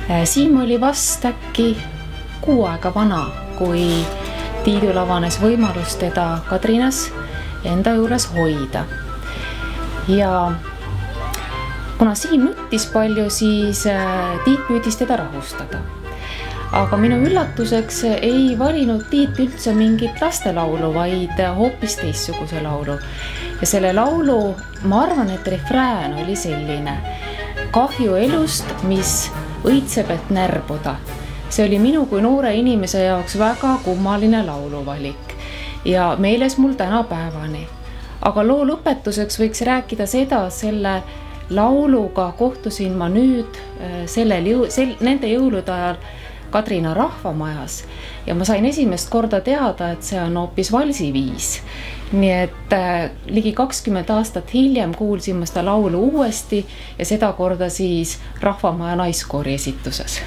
Siim oli vast äkki 6 aega vana, kui Tiidul avanes võimalus teda Kadrinas enda juures hoida. Ja kuna Siim nuttis palju, siis Tiit püüdis teda rahustada. Aga minu üllatuseks ei valinud Tiit üldse mingit lastelaulu, vaid hoopis teistsuguse laulu. Ja selle laulu, ma arvan, et refrään oli selline: kahju elust, mis õitseb, et närbuda. See oli minu kui noore inimese jaoks väga kummaline lauluvalik ja meeles mul tänapäevani. Aga loo lõpetuseks võiks rääkida seda, selle lauluga kohtusin ma nüüd nende jõulude ajal Kadrina rahvamajas ja ma sain esimest korda teada, et see on hoopis valsiviis. Nii et ligi 20 aastat hiljem kuulsin ma seda laulu uuesti ja seda korda siis rahvamaja naiskoori esituses.